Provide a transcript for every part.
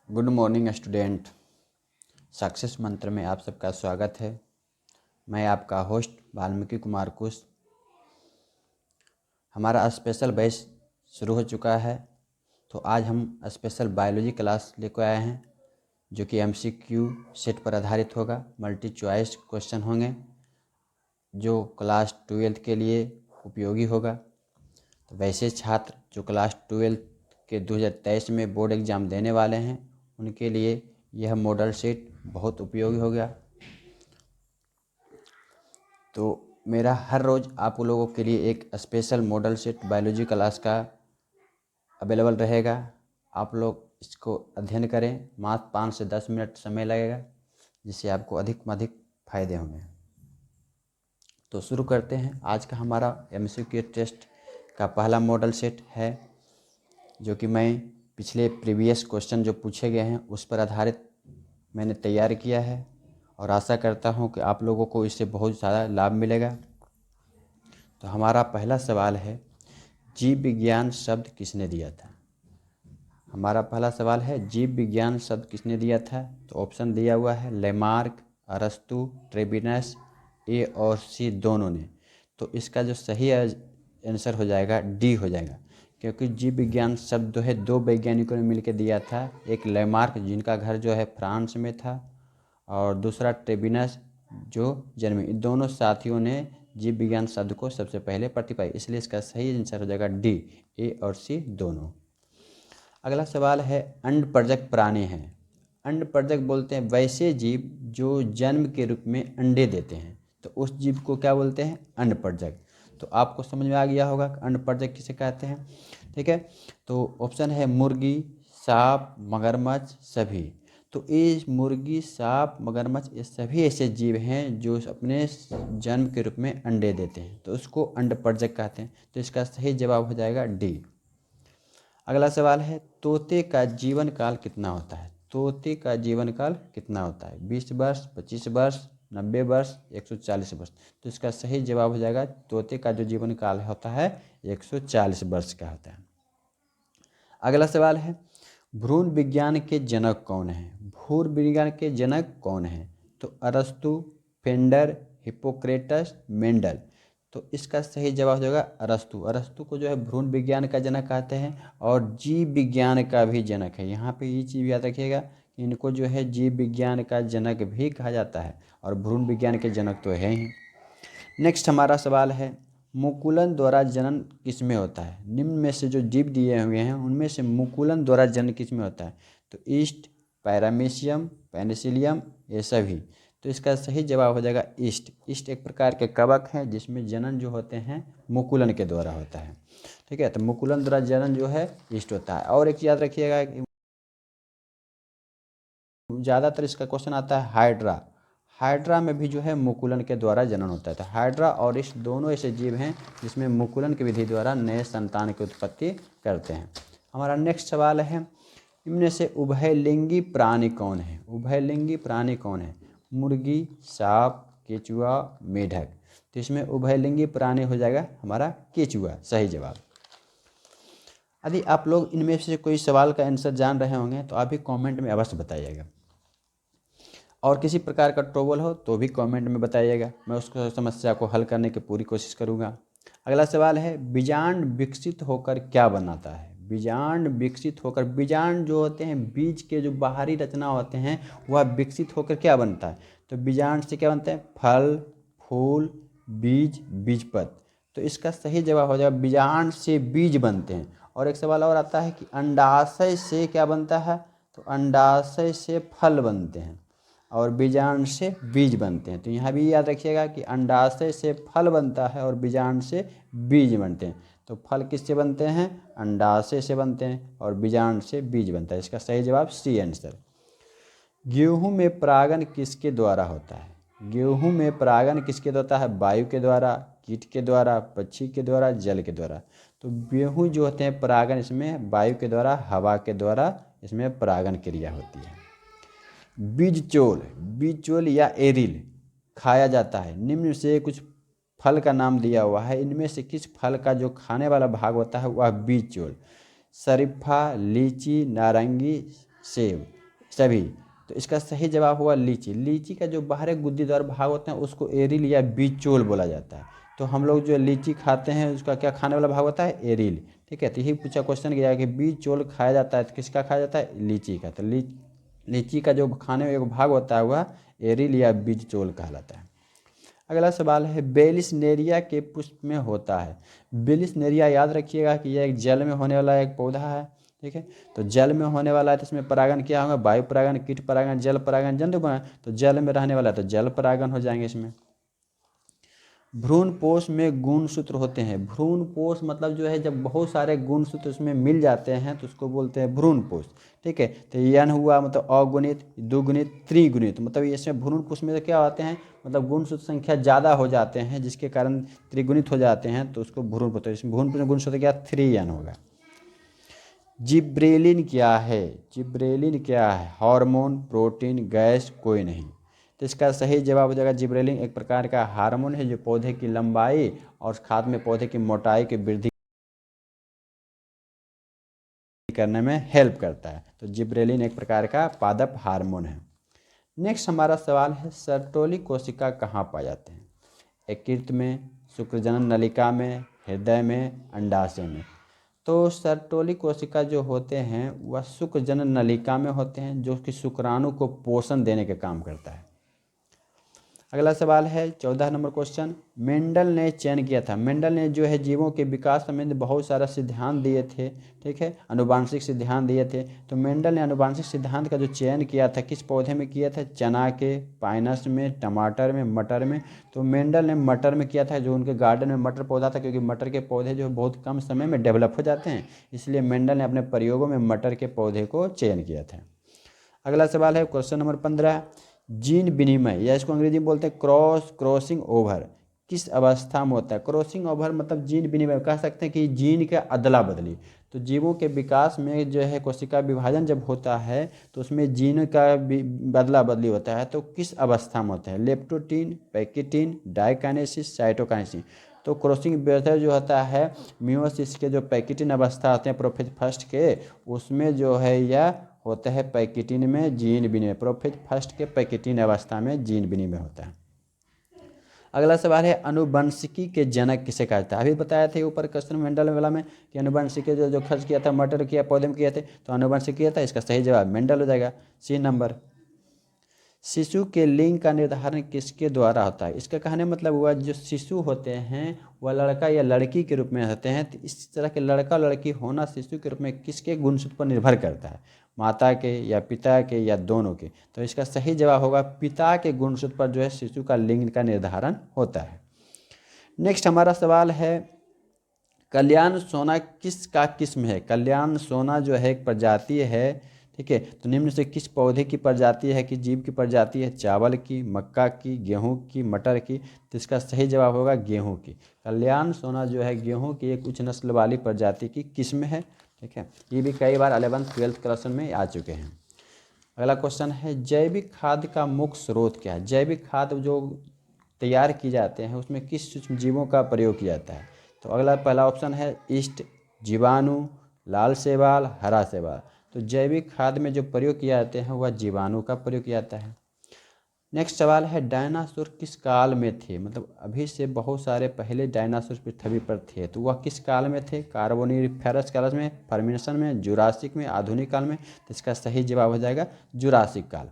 Good morning student. Success मंत्र में आप सबका स्वागत है। मैं आपका होस्ट वाल्मीकि कुमार कुश। हमारा स्पेशल बैच शुरू हो चुका है, तो आज हम स्पेशल बायोलॉजी क्लास लेकर आए हैं जो कि MCQ सेट पर आधारित होगा। मल्टी चॉइस क्वेश्चन होंगे जो क्लास 12th के लिए उपयोगी होगा। तो वैसे छात्र जो क्लास 12th के 2023 में बोर्ड एग्ज़ाम देने वाले हैं उनके लिए यह मॉडल सेट बहुत उपयोगी होगा। तो मेरा हर रोज़ आप लोगों के लिए एक special model set biology class का अवेलेबल रहेगा। आप लोग इसको अध्ययन करें। मात्र 5 से 10 मिनट समय लगेगा, जिससे आपको अधिक से अधिक फ़ायदे होंगे। तो शुरू करते हैं। आज का हमारा MCQ टेस्ट का पहला मॉडल सेट है, जो कि मैं पिछले प्रीवियस क्वेश्चन जो पूछे गए हैं उस पर आधारित मैंने तैयार किया है और आशा करता हूं कि आप लोगों को इससे बहुत ज़्यादा लाभ मिलेगा। तो हमारा पहला सवाल है, जीव विज्ञान शब्द किसने दिया था? हमारा पहला सवाल है, जीव विज्ञान शब्द किसने दिया था? तो ऑप्शन दिया हुआ है लेमार्क, अरस्तु, ट्रेबिनस, ए और सी दोनों ने। तो इसका जो सही आंसर हो जाएगा डी हो जाएगा, क्योंकि जीव विज्ञान शब्द जो है दो वैज्ञानिकों ने मिलकर दिया था। एक लेमार्क जिनका घर जो है फ्रांस में था, और दूसरा ट्रेबिनस जो जर्मनी। इन दोनों साथियों ने जीव विज्ञान शब्द को सबसे पहले प्रतिपादित, इसलिए इसका सही आंसर हो जाएगा डी, ए और सी दोनों। अगला सवाल है, अंडपरजक प्राणी हैं। अंडपरजक बोलते हैं वैसे जीव जो जन्म के रूप में अंडे देते हैं, तो उस जीव को क्या बोलते हैं? अंडपरजक। तो आपको समझ में आ गया होगा कि अंडपरजक किसे कहते हैं। ठीक है, तो ऑप्शन है मुर्गी, सांप, मगरमच्छ, सभी। तो ये मुर्गी, सांप, मगरमच्छ ये सभी ऐसे जीव हैं जो अपने जन्म के रूप में अंडे देते हैं, तो उसको अंडपरजक कहते हैं। तो इसका सही जवाब हो जाएगा डी। अगला सवाल है, तोते का जीवन काल कितना होता है? तोते का जीवन काल कितना होता है? 20 वर्ष, 25 वर्ष, 90 वर्ष, 140 वर्ष। तो इसका सही जवाब हो जाएगा, तोते का जो जीवन काल होता है 140 वर्ष का होता है। अगला सवाल है, भ्रूण विज्ञान के जनक कौन है? भ्रूण विज्ञान के जनक कौन है? तो अरस्तु, फेंडर, हिप्पोक्रेटस, मेंडल। तो इसका सही जवाब हो जाएगा अरस्तु। अरस्तु को जो है भ्रूण विज्ञान का जनक कहते हैं और जीव विज्ञान का भी जनक है। यहाँ पे ये चीज़ याद रखिएगा, इनको जो है जीव विज्ञान का जनक भी कहा जाता है और भ्रूण विज्ञान के जनक तो है ही। नेक्स्ट हमारा सवाल है, मुकुलन द्वारा जनन किसमें होता है? निम्न में से जो जीव दिए हुए हैं उनमें से मुकुलन द्वारा जनन किसमें होता है? तो ईस्ट, पैरामीशियम, पेनिसिलियम, ये सभी। तो इसका सही जवाब हो जाएगा ईस्ट। ईस्ट एक प्रकार के कवक हैं जिसमें जनन जो होते हैं मुकुलन के द्वारा होता है। ठीक है, तो मुकुलन द्वारा जनन जो है ईस्ट होता है। और एक याद रखिएगा, ज़्यादातर इसका क्वेश्चन आता है हाइड्रा। हाइड्रा में भी जो है मुकुलन के द्वारा जनन होता है। तो हाइड्रा और इस दोनों ऐसे जीव हैं जिसमें मुकुलन की विधि द्वारा नए संतान की उत्पत्ति करते हैं। हमारा नेक्स्ट सवाल है, इनमें से उभयलिंगी प्राणी कौन है? उभयलिंगी प्राणी कौन है? मुर्गी, सांप, केचुआ, मेढक। तो इसमें उभयलिंगी प्राणी हो जाएगा हमारा केचुआ, सही जवाब। यदि आप लोग इनमें से कोई सवाल का आंसर जान रहे होंगे तो आप भी कमेंट में अवश्य बताइएगा, और किसी प्रकार का ट्रबल हो तो भी कमेंट में बताइएगा, मैं उसको समस्या को हल करने की पूरी कोशिश करूँगा। अगला सवाल है, बीजांड विकसित होकर क्या बनाता है? बीजांड विकसित होकर, बीजांड जो होते हैं बीज के जो बाहरी रचना होते हैं वह विकसित होकर क्या बनता है? तो बीजांड से क्या बनता है? फल, फूल, बीज, बीजपत्र। तो इसका सही जवाब हो जाएगा बीजांड से बीज बनते हैं। और एक सवाल और आता है कि अंडाशय से क्या बनता है? तो अंडाशय से फल बनते हैं और बीजांड से बीज बनते हैं। तो यहाँ भी याद रखिएगा कि अंडाशय से फल बनता है और बीजांड से बीज बनते हैं। तो फल किससे बनते हैं? अंडाशय से बनते हैं और बीजांड से बीज बनता है। इसका सही जवाब सी आंसर। गेहूं में परागण किसके द्वारा होता है? गेहूं में परागण किसके द्वारा होता है? वायु के द्वारा, कीट के द्वारा, पक्षी के द्वारा, जल के द्वारा। तो गेहूं जो होते हैं परागण इसमें वायु के द्वारा, हवा के द्वारा इसमें परागण क्रिया होती है। बीजचोल, बीजचोल या एरिल खाया जाता है। निम्न से कुछ फल का नाम दिया हुआ है, इनमें से किस फल का जो खाने वाला भाग होता है वह बीजचोल? शरीफा, लीची, नारंगी, सेब। सभी। तो इसका सही जवाब हुआ लीची। लीची का जो बाहरी गुद्दीदार भाग होते हैं उसको एरिल या बीचोल बोला जाता है। तो हम लोग जो लीची खाते हैं उसका क्या खाने वाला भाग होता है? एरिल। ठीक है, तो यही पूछा क्वेश्चन गया कि बीचोल खाया जाता है तो किसका खाया जाता है? लीची का। तो लीची का जो खाने में एक भाग होता है वह एरिल या बीचोल कहलाता है। अगला सवाल है, बेलिसनेरिया के पुष्प में होता है। बेलिसनेरिया याद रखिएगा कि यह एक जल में होने वाला एक पौधा है। ठीक है, तो जल में होने वाला है तो इसमें परागण क्या होगा? वायु परागण, कीट परागण, जल परागण, जंतु परागण। तो जल में रहने वाला है तो जल परागण हो जाएंगे इसमें। भ्रूणपोष में गुणसूत्र होते हैं। भ्रूणपोष मतलब जो है जब बहुत सारे गुणसूत्र उसमें मिल जाते हैं तो उसको बोलते हैं भ्रूणपोष। ठीक है, तो यन हुआ मतलब अगुणित, द्विगुणित, त्रिगुणित, मतलब इसमें भ्रूणपोष में तो क्या होते हैं मतलब गुणसूत्र संख्या ज़्यादा हो जाते हैं जिसके कारण त्रिगुणित हो जाते हैं तो उसको भ्रूणपोष। इसमें भ्रूणपोष में गुणसूत्र क्या? 3n होगा। जिब्रेलिन क्या है? जिब्रेलिन क्या है? हार्मोन, प्रोटीन, गैस, कोई नहीं। तो इसका सही जवाब हो जाएगा जिब्रेलिन एक प्रकार का हार्मोन है जो पौधे की लंबाई और खाद में पौधे की मोटाई की वृद्धि करने में हेल्प करता है। तो जिब्रेलिन एक प्रकार का पादप हार्मोन है। नेक्स्ट हमारा सवाल है, सर्टोली कोशिका कहाँ पाए जाते हैं? यकृत में, शुक्रजनन नलिका में, हृदय में, अंडाशय में। तो सर्टोली कोशिका जो होते हैं वह शुक्रजनन नलिका में होते हैं जो कि शुक्राणु को पोषण देने का काम करता है। अगला सवाल है 14 नंबर क्वेश्चन, मेंडल ने चयन किया था। मेंडल ने जो है जीवों के विकास संबंधी बहुत सारा सिद्धांत दिए थे। ठीक है, अनुवांशिक सिद्धांत दिए थे। तो मेंडल ने अनुवांशिक सिद्धांत का जो चयन किया था किस पौधे में किया था? चना के, पाइनस में, टमाटर में, मटर में। तो मेंडल ने मटर में किया था, जो उनके गार्डन में मटर पौधा था, क्योंकि मटर के पौधे जो बहुत कम समय में डेवलप हो जाते हैं, इसलिए मेंडल ने अपने प्रयोगों में मटर के पौधे को चयन किया था। अगला सवाल है क्वेश्चन नंबर 15, जीन विनिमय या इसको अंग्रेजी में बोलते हैं क्रॉसिंग ओवर किस अवस्था में होता है? क्रॉसिंग ओवर मतलब जीन विनिमय, कह सकते हैं कि जीन का अदला बदली। तो जीवों के विकास में जो है कोशिका विभाजन जब होता है तो उसमें जीन का बदला बदली होता है। तो किस अवस्था में होता है? Leptotene, pachytene, diakinesis, cytokinesis. तो क्रॉसिंग बेहतर जो होता है मियोसिस के जो पैकिटीन अवस्था होते हैं प्रोफेज फर्स्ट के, उसमें जो है यह होता है पैकिटीन में जीन विनिमय। प्रोफेज फर्स्ट के पैकिटीन अवस्था में जीन विनिमय होता है। अगला सवाल है, अनुवंशिकी के जनक किसे कहा जाता है? अभी बताया था ऊपर क्वेश्चन मेंडल वाला में कि अनुवंशिकी जो खर्च किया था मटर किया पौधे में किए थे तो अनुवंशिकी किया था। इसका सही जवाब मेंडल हो जाएगा, सी नंबर। शिशु के लिंग का निर्धारण किसके द्वारा होता है? इसका कहने मतलब हुआ जो शिशु होते हैं वह लड़का या लड़की के रूप में होते हैं। तो इस तरह के लड़का लड़की होना शिशु के रूप में किसके गुणसूत्र पर निर्भर करता है? माता के या पिता के या दोनों के? तो इसका सही जवाब होगा पिता के गुणसूत्र पर जो है शिशु का लिंग का निर्धारण होता है। नेक्स्ट हमारा सवाल है, कल्याण सोना किसका किस्म है? कल्याण सोना जो है एक प्रजाति है। ठीक है, तो निम्न से किस पौधे की प्रजाति है कि जीव की प्रजाति है? चावल की, मक्का की, गेहूं की, मटर की। तो इसका सही जवाब होगा गेहूं की। कल्याण सोना जो है गेहूं की एक उच्च नस्ल वाली प्रजाति की किस्म है। ठीक है, ये भी कई बार 11th 12th क्लास में आ चुके हैं। अगला क्वेश्चन है, जैविक खाद का मुख्य स्रोत क्या है? जैविक खाद जो तैयार की जाते हैं उसमें किस सूक्ष्म जीवों का प्रयोग किया जाता है? तो अगला पहला ऑप्शन है ईस्ट, जीवाणु, लाल शैवाल, हरा शैवाल। तो जैविक खाद में जो प्रयोग किया जाते हैं वह जीवाणु का प्रयोग किया जाता है। नेक्स्ट सवाल है, डायनासोर किस काल में थे? मतलब अभी से बहुत सारे पहले डायनासोर पृथ्वी पर थे, तो वह किस काल में थे? कार्बोनिफेरस काल में, फॉर्मेशन में, जुरासिक में, आधुनिक काल में। तो इसका सही जवाब हो जाएगा जुरासिक काल।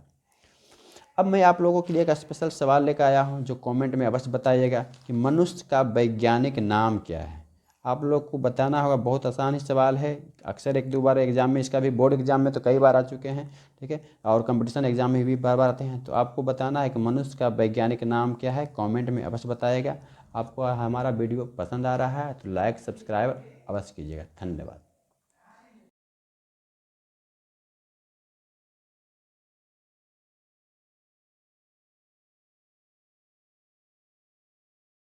अब मैं आप लोगों के लिए एक स्पेशल सवाल लेकर आया हूं जो कमेंट में अवश्य बताइएगा कि मनुष्य का वैज्ञानिक नाम क्या है? आप लोग को बताना होगा, बहुत आसान ही सवाल है। अक्सर एक दो बार एग्जाम में, इसका भी बोर्ड एग्जाम में तो कई बार आ चुके हैं। ठीक है, और कंपटीशन एग्जाम में भी बार बार आते हैं। तो आपको बताना है कि मनुष्य का वैज्ञानिक नाम क्या है, कमेंट में अवश्य बताइएगा। आपको हमारा वीडियो पसंद आ रहा है तो लाइक सब्सक्राइब अवश्य कीजिएगा। धन्यवाद।